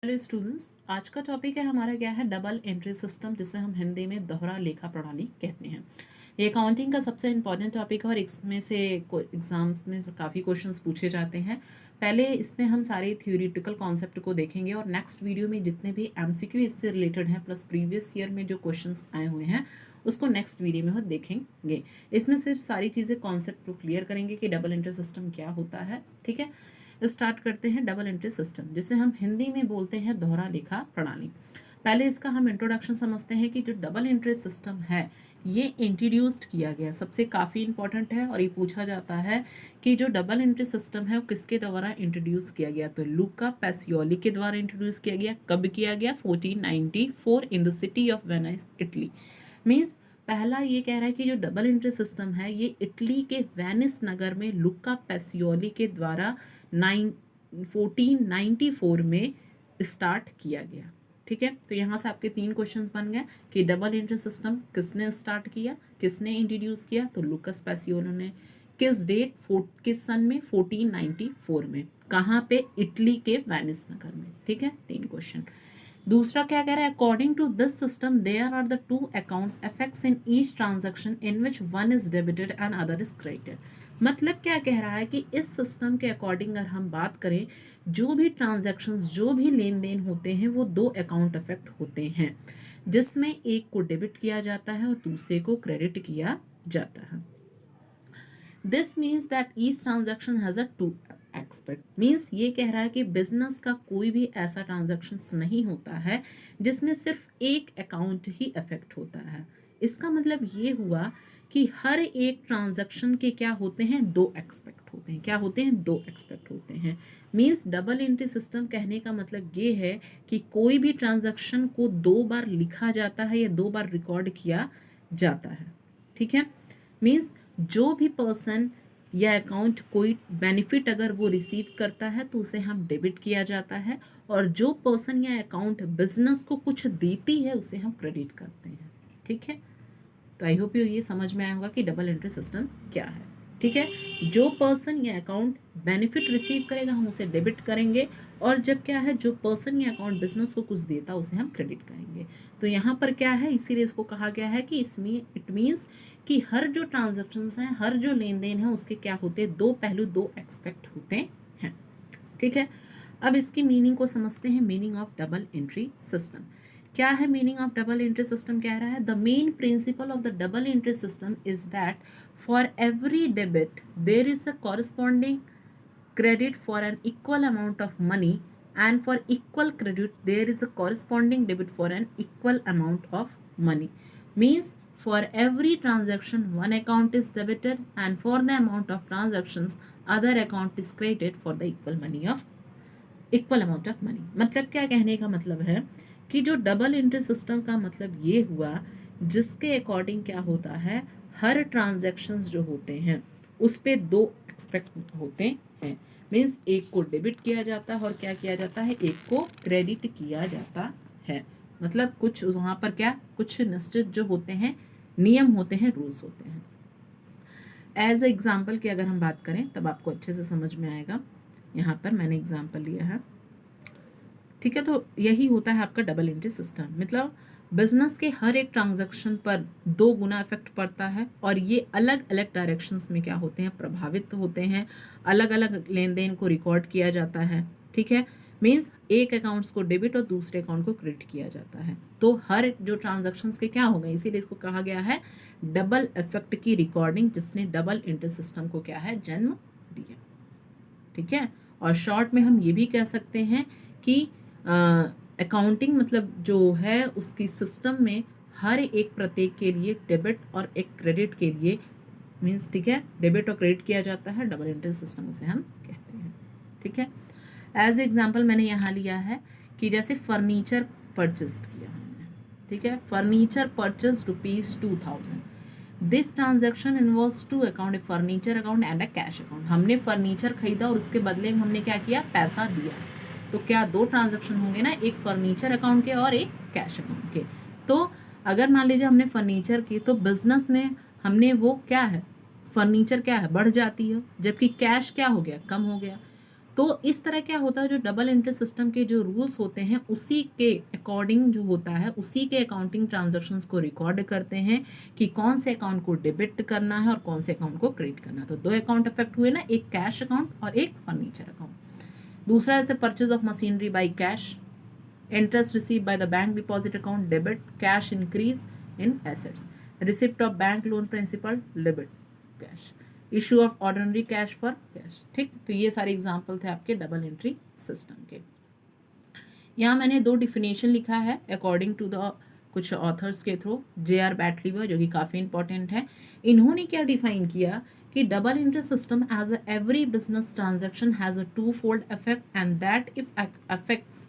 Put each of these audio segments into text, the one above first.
Hello students, आज का topic है हमारा क्या है डबल एंट्री सिस्टम, जिसे हम हिंदी में दोहरा लेखा प्रणाली कहते हैं। ये अकाउंटिंग का सबसे इम्पॉर्टेंट टॉपिक है और इसमें से एग्जाम्स में से काफ़ी क्वेश्चंस पूछे जाते हैं। पहले इसमें हम सारे थ्योरेटिकल कॉन्सेप्ट को देखेंगे और नेक्स्ट वीडियो में जितने भी एमसीक्यू इससे रिलेटेड हैं प्लस प्रीवियस ईयर में जो क्वेश्चंस आए हुए हैं उसको नेक्स्ट वीडियो में हम देखेंगे। इसमें सिर्फ सारी चीज़ें कॉन्सेप्ट को क्लियर करेंगे कि डबल एंट्री सिस्टम क्या होता है। ठीक है, स्टार्ट करते हैं डबल एंट्री सिस्टम, जिसे हम हिंदी में बोलते हैं दोहरा लेखा प्रणाली। पहले इसका हम इंट्रोडक्शन समझते हैं कि जो डबल एंट्री सिस्टम है ये इंट्रोड्यूस्ड किया गया, सबसे काफ़ी इंपॉर्टेंट है और ये पूछा जाता है कि जो डबल एंट्री सिस्टम है वो किसके द्वारा इंट्रोड्यूस किया गया। तो लूका पैसियोली के द्वारा इंट्रोड्यूस किया गया। कब किया गया? 1494 in the city of Venice, Italy. Means पहला ये कह रहा है कि जो डबल एंट्री सिस्टम है ये इटली के वेनिस नगर में लुका पैसियोली के द्वारा 1494 में स्टार्ट किया गया। ठीक है, तो यहाँ से आपके 3 क्वेश्चंस बन गए कि डबल एंट्री सिस्टम किसने स्टार्ट किया, किसने इंट्रोड्यूस किया। तो लुकस पैसियोली ने किस डेट, किस सन में? 1494 में। कहाँ पे? इटली के वेनिस नगर में। ठीक है, 3 क्वेश्चन। दूसरा क्या कह रहा है? According to this system there are the two account effects in each transaction in which one is debited and other is credited. मतलब क्या कह रहा है कि इस सिस्टम के अकॉर्डिंग अगर हम बात करें, जो भी ट्रांजैक्शंस, जो भी लेन देन होते हैं वो 2 अकाउंट इफेक्ट होते हैं, जिसमें एक को डेबिट किया जाता है और दूसरे को क्रेडिट किया जाता है। This means that each transaction has a two expect. Means ये कह रहा है कि बिजनेस का कोई भी ऐसा ट्रांजैक्शन नहीं होता है जिसमें सिर्फ एक अकाउंट ही अफेक्ट होता है। इसका मतलब ये हुआ कि हर एक ट्रांजैक्शन के क्या होते हैं? 2 एक्सपेक्ट होते हैं। क्या होते हैं? 2 एक्सपेक्ट होते हैं। मीन्स डबल एंट्री सिस्टम कहने का मतलब ये है कि कोई भी ट्रांजैक्शन को 2 बार लिखा जाता है या 2 बार रिकॉर्ड किया जाता है। ठीक है, मीन्स जो भी पर्सन या अकाउंट कोई बेनिफिट अगर वो रिसीव करता है तो उसे हम डेबिट किया जाता है, और जो पर्सन या अकाउंट बिजनेस को कुछ देती है उसे हम क्रेडिट करते हैं। ठीक है, तो आई होप ये समझ में आया होगा कि डबल एंट्री सिस्टम क्या है। ठीक है, जो पर्सन या अकाउंट बेनिफिट रिसीव करेगा हम उसे डेबिट करेंगे, और जब क्या है, जो पर्सन या अकाउंट बिजनेस को कुछ देता है उसे हम क्रेडिट करेंगे। तो यहाँ पर क्या है, इसीलिए इसको कहा गया है कि इसमें इट मीन्स कि हर जो ट्रांजेक्शन्स हैं, हर जो लेन देन है उसके क्या होते हैं? 2 पहलू, 2 एक्सपेक्ट होते हैं। ठीक है, अब इसकी मीनिंग को समझते हैं। Meaning of double entry system क्या है? Meaning of double entry system कह रहा है the main principle of the double entry system is that for every debit there is a corresponding credit for an equal amount of money, and for equal credit there is a corresponding debit for an equal amount of money. Means for every transaction one account is debited, and for the amount of transactions other account is credited for the equal amount of money. मतलब क्या कहने का मतलब है कि जो double entry system का मतलब ये हुआ जिसके अकॉर्डिंग क्या होता है, हर ट्रांजैक्शंस जो होते हैं उस पे 2 एक्सपेक्ट होते हैं। मीन्स एक को डेबिट किया जाता है और क्या किया जाता है, एक को क्रेडिट किया जाता है। मतलब कुछ वहाँ पर क्या, कुछ निश्चित जो होते हैं नियम होते हैं, रूल्स होते हैं। एज ए एग्जाम्पल की अगर हम बात करें तब आपको अच्छे से समझ में आएगा। यहाँ पर मैंने एग्जाम्पल लिया है। ठीक है, तो यही होता है आपका डबल एंट्री सिस्टम। मतलब बिजनेस के हर एक ट्रांजैक्शन पर 2 गुना इफेक्ट पड़ता है, और ये अलग अलग डायरेक्शंस में क्या होते हैं, प्रभावित होते हैं। अलग अलग लेन देन को रिकॉर्ड किया जाता है। ठीक है, मीन्स एक अकाउंट्स को डेबिट और दूसरे अकाउंट को क्रेडिट किया जाता है। तो हर जो ट्रांजैक्शंस के क्या हो गए, इसीलिए इसको कहा गया है डबल इफेक्ट की रिकॉर्डिंग, जिसने डबल एंट्री सिस्टम को क्या है, जन्म दिया। ठीक है, और शॉर्ट में हम ये भी कह सकते हैं कि अकाउंटिंग मतलब जो है उसकी सिस्टम में हर एक प्रत्येक के लिए डेबिट और एक क्रेडिट के लिए, मीन्स ठीक है, डेबिट और क्रेडिट किया जाता है। डबल एंट्री सिस्टम उसे हम कहते हैं। ठीक है, एज एग्जांपल मैंने यहाँ लिया है कि जैसे फर्नीचर परचेज किया हमने। ठीक है, furniture purchase ₹2000। This transaction involves 2 account, A furniture account and a cash account. हमने फर्नीचर खरीदा और उसके बदले में हमने क्या किया, पैसा दिया। तो क्या 2 ट्रांजैक्शन होंगे ना, एक फर्नीचर अकाउंट के और एक कैश अकाउंट के। तो अगर मान लीजिए हमने फर्नीचर की, तो बिजनेस में हमने वो क्या है, फर्नीचर क्या है, बढ़ जाती है, जबकि कैश क्या हो गया, कम हो गया। तो इस तरह क्या होता है, जो डबल एंट्री सिस्टम के जो रूल्स होते हैं उसी के अकॉर्डिंग जो होता है, उसी के अकाउंटिंग ट्रांजैक्शंस को रिकॉर्ड करते हैं कि कौन से अकाउंट को डेबिट करना है और कौन से अकाउंट को क्रेडिट करना है। तो दो अकाउंट अफेक्ट हुए ना, एक कैश अकाउंट और एक फर्नीचर अकाउंट। दूसरा जैसे purchase of machinery by cash, interest received by the bank deposit account debit, cash increase in assets, receipt of bank loan principal debit cash, issue of ordinary cash for cash। ठीक, तो ये सारे example थे आपके double entry system के। यहाँ मैंने दो डिफिनेशन लिखा है अकॉर्डिंग टू द कुछ ऑथर्स के थ्रू, J.R. बैटलीवर जो कि काफ़ी इंपॉर्टेंट है। इन्होंने क्या डिफाइन किया कि double entry system as every business transaction has a two fold effect and that if affects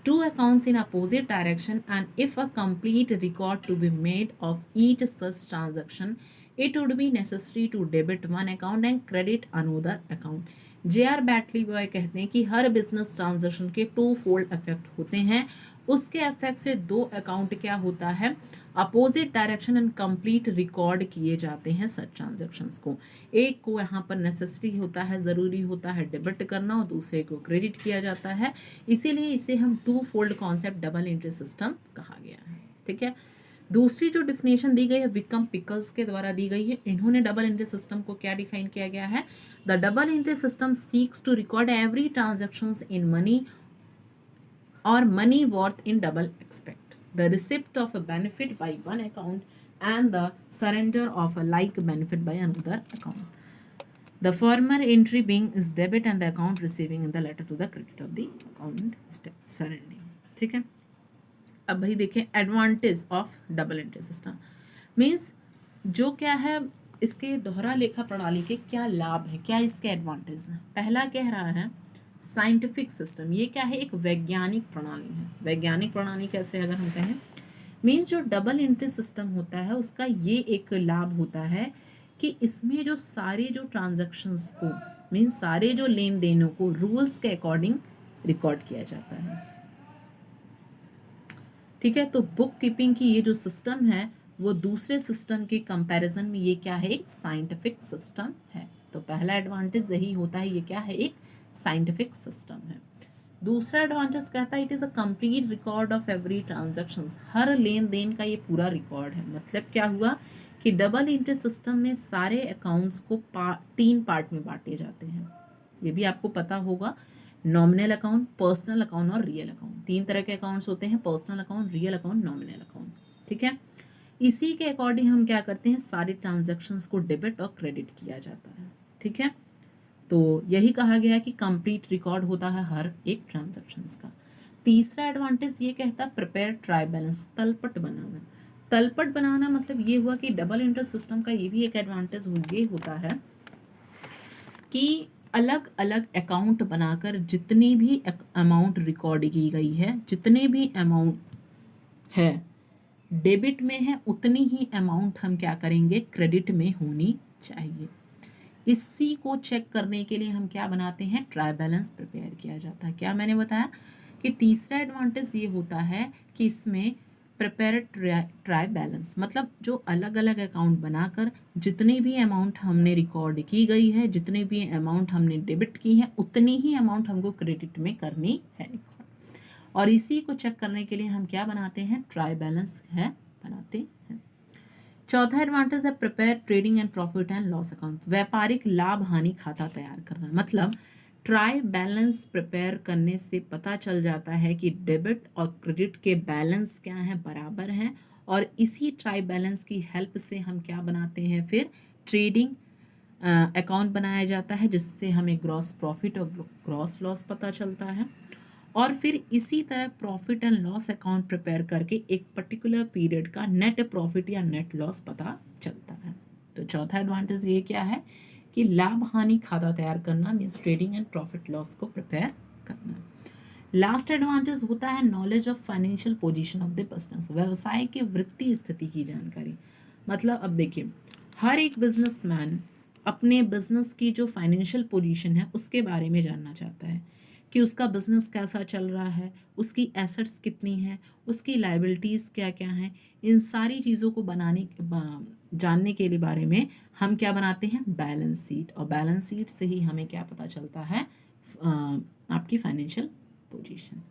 two accounts in opposite direction, and if a complete record to be made of each such transaction, it would be necessary to debit one account and credit another account। J.R. बैटली boy कहते हैं कि हर business transaction के to fold effect होते हैं, उसके effect से दो account क्या होता है, opposite direction and complete record किए जाते हैं सच ट्रांजेक्शन्स को। एक को यहाँ पर नेसेसरी होता है, ज़रूरी होता है डेबिट करना, और दूसरे को क्रेडिट किया जाता है, इसीलिए इसे हम two fold concept double entry system कहा गया है। ठीक है, दूसरी जो डिफिनेशन दी गई है विकम पिकल्स के द्वारा दी गई है। इन्होंने डबल एंट्री सिस्टम को क्या डिफाइन किया गया है, the double entry system seeks to record every transactions in money or money worth in double expect, the receipt of a benefit by one account and the surrender of a like benefit by another account, the former entry being is debit and the account receiving in the letter to the credit of the account surrendering। ठीक है, अब भाई देखें advantage of double entry system means जो क्या है, इसके दोहरा लेखा प्रणाली के क्या लाभ है, क्या इसके एडवांटेज हैं। पहला कह रहा है साइंटिफिक सिस्टम, ये क्या है, एक वैज्ञानिक प्रणाली है। वैज्ञानिक प्रणाली कैसे अगर हम कहें, मीन्स जो डबल एंट्री सिस्टम होता है उसका ये एक लाभ होता है कि इसमें जो सारे जो ट्रांजैक्शंस को मीन्स सारे जो लेन देनों को रूल्स के अकॉर्डिंग रिकॉर्ड किया जाता है। ठीक है, तो बुक कीपिंग की ये जो सिस्टम है वो दूसरे सिस्टम के कंपैरिजन में ये क्या है, एक साइंटिफिक सिस्टम है। तो पहला एडवांटेज यही होता है, ये क्या है, एक साइंटिफिक सिस्टम है। दूसरा एडवांटेज कहता है it is a complete record of every transactions, हर लेन देन का ये पूरा रिकॉर्ड है। मतलब क्या हुआ कि डबल एंट्री सिस्टम में सारे अकाउंट्स को तीन पार्ट में बांटे जाते हैं। ये भी आपको पता होगा, नॉमिनल अकाउंट, पर्सनल अकाउंट और रियल अकाउंट। तीन तरह के अकाउंट्स होते हैं, personal account, real account, nominal account. ठीक है, इसी के अकॉर्डिंग हम क्या करते हैं, सारे ट्रांजैक्शंस को डेबिट और क्रेडिट किया जाता है। ठीक है, तो यही कहा गया है कि कंप्लीट रिकॉर्ड होता है हर एक ट्रांजैक्शंस का। तीसरा एडवांटेज ये कहता है प्रिपेयर ट्राई बैलेंस, तलपट बनाना। तलपट बनाना मतलब ये हुआ कि डबल एंट्री सिस्टम का ये भी एक एडवांटेज ये होता है कि अलग अलग अकाउंट बनाकर जितनी भी अमाउंट रिकॉर्ड की गई है, जितने भी अमाउंट है डेबिट में है, उतनी ही अमाउंट हम क्या करेंगे, क्रेडिट में होनी चाहिए। इसी को चेक करने के लिए हम क्या बनाते हैं, ट्राई बैलेंस प्रिपेयर किया जाता है। क्या मैंने बताया कि तीसरा एडवांटेज ये होता है कि इसमें प्रिपेयर ट्राई बैलेंस मतलब जो अलग अलग अकाउंट बनाकर जितनी भी अमाउंट हमने रिकॉर्ड की गई है, जितने भी अमाउंट हमने डेबिट की है, उतनी ही अमाउंट हमको क्रेडिट में करनी है रिकॉर्ड। और इसी को चेक करने के लिए हम क्या बनाते हैं, ट्राई बैलेंस है बनाते हैं। चौथा एडवांटेज है prepare trading and profit and loss account, व्यापारिक लाभ हानि खाता तैयार करना। मतलब ट्राई बैलेंस प्रिपेयर करने से पता चल जाता है कि डेबिट और क्रेडिट के बैलेंस क्या हैं, बराबर हैं, और इसी ट्राई बैलेंस की हेल्प से हम क्या बनाते हैं, फिर ट्रेडिंग अकाउंट बनाया जाता है, जिससे हमें ग्रॉस प्रॉफिट और ग्रॉस लॉस पता चलता है। और फिर इसी तरह profit and loss account prepare करके एक पर्टिकुलर पीरियड का नेट प्रॉफिट या नेट लॉस पता चलता है। तो चौथा एडवांटेज ये क्या है कि लाभ हानि खाता तैयार करना, means trading and profit loss को प्रिपेयर करना। लास्ट एडवांटेज होता है knowledge of financial position of the business, व्यवसाय की वित्तीय स्थिति की जानकारी। मतलब अब देखिए, हर एक बिजनेसमैन अपने बिजनेस की जो फाइनेंशियल पोजीशन है उसके बारे में जानना चाहता है कि उसका बिजनेस कैसा चल रहा है, उसकी एसेट्स कितनी हैं, उसकी लायबिलिटीज़ क्या क्या हैं। इन सारी चीज़ों को जानने के लिए बारे में हम क्या बनाते हैं, बैलेंस शीट। और बैलेंस शीट से ही हमें क्या पता चलता है, आपकी फाइनेंशियल पोजीशन।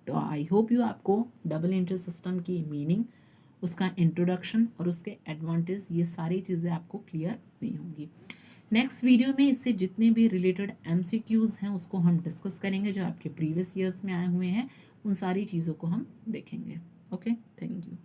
तो आई होप यू आपको डबल इंटरेस्ट सिस्टम की मीनिंग, उसका इंट्रोडक्शन और उसके एडवांटेज, ये सारी चीज़ें आपको क्लियर हुई होंगी। नेक्स्ट वीडियो में इससे जितने भी रिलेटेड MCQs हैं उसको हम डिस्कस करेंगे, जो आपके प्रीवियस ईयर्स में आए हुए हैं, उन सारी चीज़ों को हम देखेंगे। Okay, thank you.